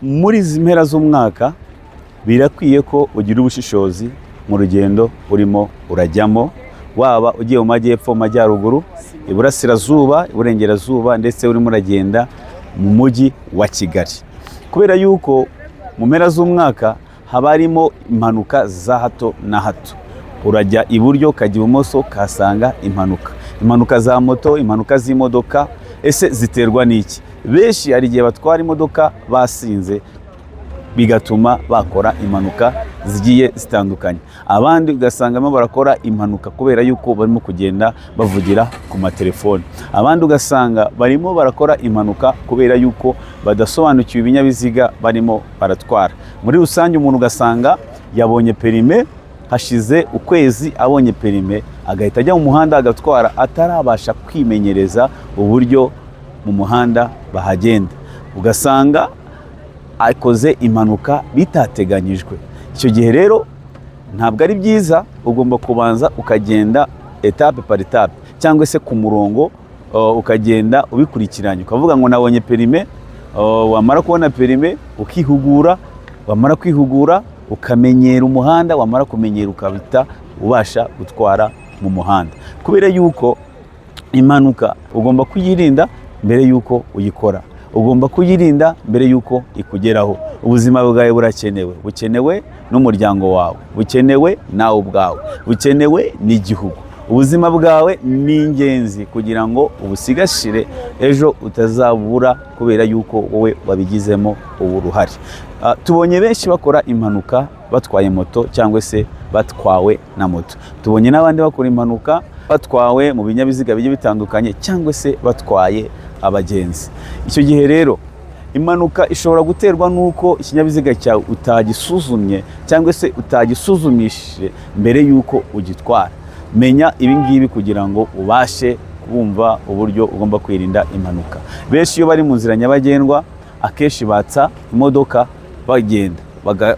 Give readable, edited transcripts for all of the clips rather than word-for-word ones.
muri izi mpera z'umwaka birakwiye ko ugira ubushishozi mu rugendo urimo urajyamo, waba ugiye mu majyepfo, mu majyaruguru, iburasirazuba, iburengerazuba, ndetse urimo uragenda mu mujyi wa Kigali, kubera yuko mu mpera z'umwaka haba harimo impanuka za hato na hato. Urajya iburyo ukajya ibumoso ukahasanga impanuka za moto, impanuka z'imodoka. Ese ziterwa n'iki? Benshi hari igihe batwara imodoka basinze bigatuma bakora impanuka zigiye zitandukanye. Abandi ugasangamo barakora impanuka kubera yuko barimo kugenda bavugira ku matelefoni. Abandi ugasanga barimo barakora impanuka kubera yuko badasobanukiwe ibinyabiziga barimo baratwara. Muri rusange umuntu ugasanga yabonye perime, hashize ukwezi abonye perime, agahita ajya mu muhanda agatwara atarabasha kwimenyereza uburyo mu muhanda bahagenda. Ugasanga akoze impanuka bitateganyijwe. Icyo gihe rero ntabwo ari byiza, ugomba kubanza ukagenda etape par etape, cyangwa se ku murongo ukagenda ubikurikiranye, ukavuga ngo nabonye perime, wamara kubona perime ukihugura, wamara kwihugura ukamenyera umuhanda, wamara kumenyera ukabita ubasha gutwara mu muhanda. Kubera yuko impanuka ugomba kuyirinda mbere yuko uyikora, ugomba kuyirinda mbere yuko ikugeraho. Ubuzima bwawe burakenewe, bukenewe n'umuryango wawe, bukenewe nawe ubwawe, bukenewe n'igihugu. Ubuzima bwawe ni ingenzi kugira ngo ubusigashire ejo utazabura kubera yuko wowe wabigizemo uruhare. Tubonye benshi bakora impanuka batwaye moto cyangwa se batwawe na moto. Tubonye n'abandi bakora impanuka batwawe mu binyabiziga bigiye bitandukanye cyangwa se batwaye abagenzi. Icyo gihe rero impanuka ishobora guterwa n'uko ikinyabiziga cyawe utagisuzumye cyangwa se utagisuzumishije mbere y'uko ugitwara. Menya ibi ngibi kugira ngo ubashe kumva uburyo ugomba kwirinda impanuka. Benshi iyo bari mu nzira nyabagendwa akenshi batsa imodoka bagenda,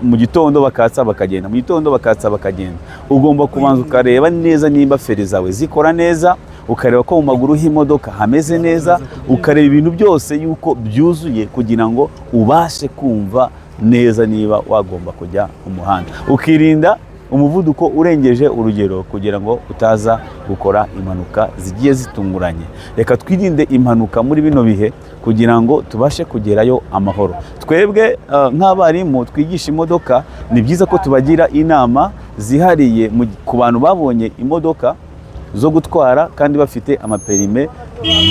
mu gitondo bakatsa bakagenda, mu gitondo bakatsa bakagenda. Ugomba kubanza ukareba neza niba feri zawe zikora neza, ukareba ko mu maguru y'imodoka hameze neza, ukareba ibintu byose yuko byuzuye kugira ngo ubashe kumva neza niba wagomba kujya mu muhanda. Ukirinda umuvuduko urengeje urugero kugira ngo utaza gukora impanuka zigiye zitunguranye. Reka twirinde impanuka muri bino bihe kugira ngo tubashe kugerayo amahoro. Twebwe nk'abarimu twigisha imodoka, ni byiza ko tubagira inama zihariye ku bantu babonye imodoka zo gutwara kandi bafite amaperime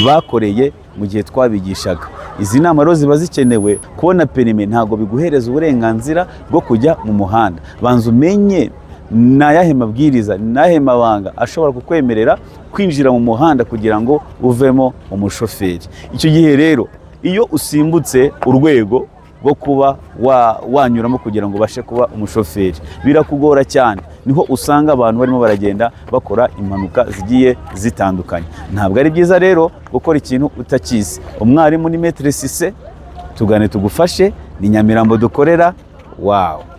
bakoreye mu gihe twabigishaga. Izi nama rero ziba zikenewe. Kubona perime ntabwo biguhereza uburenganzira bwo kujya mu muhanda. Banza umenye n'ayahe mabwiriza, n'ayahe mabanga ashobora kukwemerera kwinjira mu muhanda kugira ngo uvemo umushoferi. Icyo gihe rero iyo usimbutse urwego rwo kuba wanyuramo kugira ngo ubashe kuba umushoferi, birakugora cyane. Niho usanga abantu barimo baragenda bakora impanuka zigiye zitandukanye. Ntabwo ari byiza rero gukora ikintu utakizi. Umwarimu ni Maître Cissé, tugane tugufashe, ni Nyamirambo dukorera. Wow.